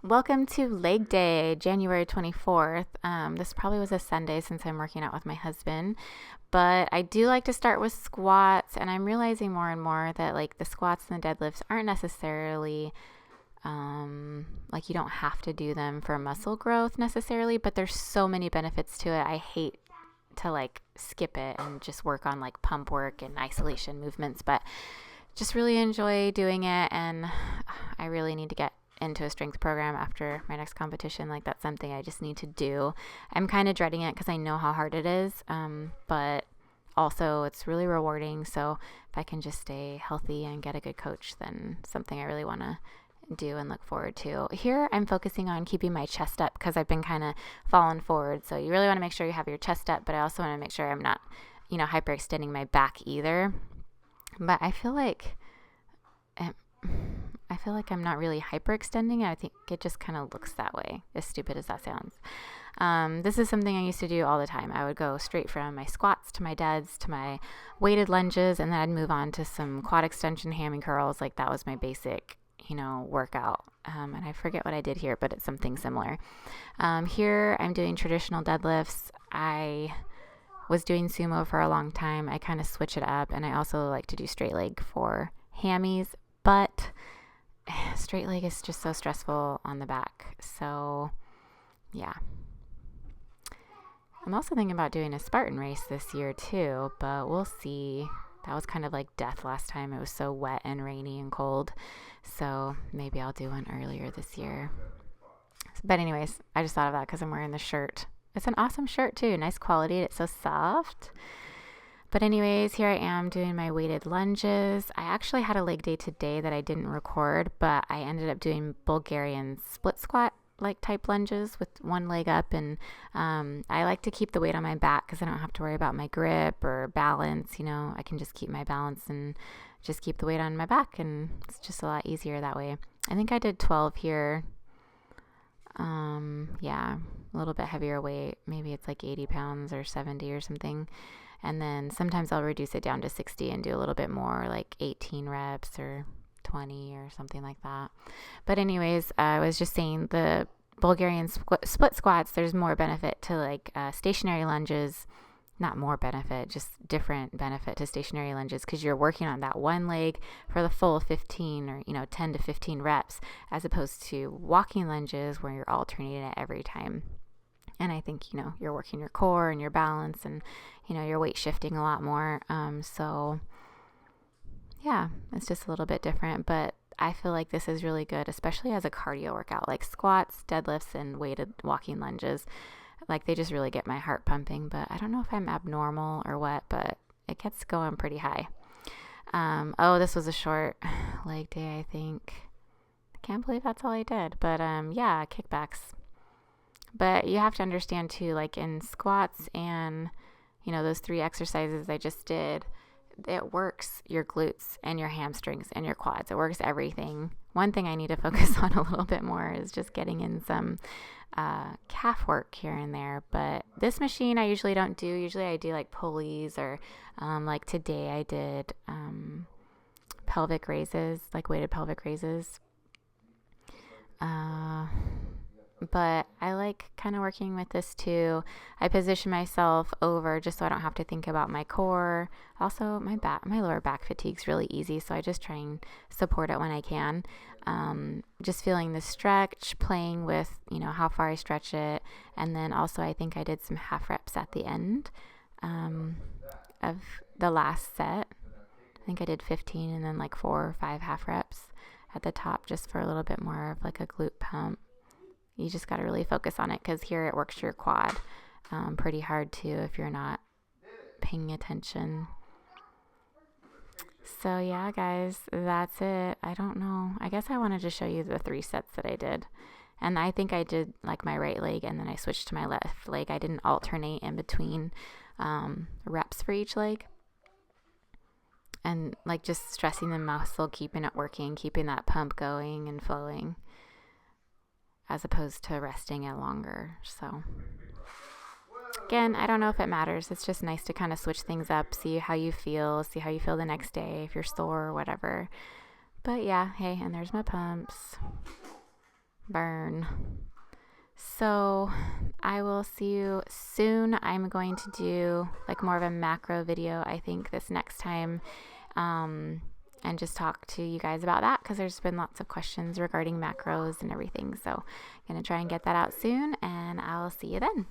Welcome to leg day, January 24th. This probably was a Sunday since I'm working out with my husband, but I do like to start with squats, and I'm realizing more and more that like the squats and the deadlifts aren't necessarily like you don't have to do them for muscle growth necessarily, but there's so many benefits to it. I hate to like skip it and just work on like pump work and isolation movements, but just really enjoy doing it, and I really need to get into a strength program after my next competition. Like that's something I just need to do. I'm kind of dreading it because I know how hard it is, but also it's really rewarding. So if I can just stay healthy and get a good coach, then something I really want to do and look forward to. Here I'm focusing on keeping my chest up because I've been kind of falling forward. So you really want to make sure you have your chest up, but I also want to make sure I'm not, hyperextending my back either. But I feel like I'm not really hyperextending. I think it just kind of looks that way, as stupid as that sounds. This is something I used to do all the time. I would go straight from my squats to my deads to my weighted lunges, and then I'd move on to some quad extension hammy curls. Like that was my basic, workout. And I forget what I did here, but it's something similar. Here I'm doing traditional deadlifts. I was doing sumo for a long time. I kind of switch it up, and I also like to do straight leg for hammies, but straight leg is just so stressful on the back. So yeah. I'm also thinking about doing a Spartan race this year too, but we'll see. That was kind of like death last time. It was so wet and rainy and cold. So maybe I'll do one earlier this year. But anyways, I just thought of that because I'm wearing the shirt. It's an awesome shirt too. Nice quality. It's so soft. But anyways, here I am doing my weighted lunges. I actually had a leg day today that I didn't record, but I ended up doing Bulgarian split squat like type lunges with one leg up. And I like to keep the weight on my back because I don't have to worry about my grip or balance. I can just keep my balance and just keep the weight on my back. And it's just a lot easier that way. I think I did 12 here. Yeah, a little bit heavier weight. Maybe it's like 80 pounds or 70 or something. And then sometimes I'll reduce it down to 60 and do a little bit more, like 18 reps or 20 or something like that. But anyways, I was just saying the Bulgarian split squats, there's more benefit to like stationary lunges. Not more benefit, just different benefit to stationary lunges because you're working on that one leg for the full 15 or 10 to 15 reps as opposed to walking lunges where you're alternating it every time. And I think, you're working your core and your balance and, your weight shifting a lot more. So yeah, it's just a little bit different, but I feel like this is really good, especially as a cardio workout, like squats, deadlifts, and weighted walking lunges. Like they just really get my heart pumping, but I don't know if I'm abnormal or what, but it gets going pretty high. This was a short leg day, I think. I can't believe that's all I did, but yeah, kickbacks. But you have to understand too, like in squats and, those 3 exercises I just did, it works your glutes and your hamstrings and your quads. It works everything. One thing I need to focus on a little bit more is just getting in some calf work here and there. But this machine I usually don't do. Usually I do like pulleys or like today I did pelvic raises, like weighted pelvic raises. But I like kind of working with this too. I position myself over just so I don't have to think about my core. Also, my lower back fatigue's really easy, so I just try and support it when I can. Just feeling the stretch, playing with, how far I stretch it. And then also I think I did some half reps at the end of the last set. I think I did 15 and then like 4 or 5 half reps at the top just for a little bit more of like a glute pump. You just got to really focus on it because here it works your quad pretty hard too if you're not paying attention. So yeah, guys, that's it. I don't know. I guess I wanted to show you the 3 sets that I did. And I think I did like my right leg and then I switched to my left leg. I didn't alternate in between reps for each leg. And like just stressing the muscle, keeping it working, keeping that pump going and flowing, as opposed to resting it longer. So again, I don't know if it matters. It's just nice to kind of switch things up, see how you feel the next day, if you're sore or whatever. But yeah, hey, and there's my pumps. Burn. So I will see you soon. I'm going to do like more of a macro video, I think, this next time, and just talk to you guys about that, because there's been lots of questions regarding macros and everything. So I'm going to try and get that out soon, and I'll see you then.